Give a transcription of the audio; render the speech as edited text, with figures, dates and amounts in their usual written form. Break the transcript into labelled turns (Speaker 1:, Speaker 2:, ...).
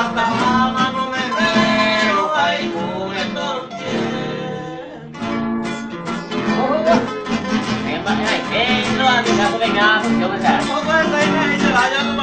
Speaker 1: hasta mamá no me veo, ay, juguetón.
Speaker 2: Em ơi, ê, nó đi ra cái này nha, không chịu mà sao?
Speaker 1: Không có cái này, sẽ lại cho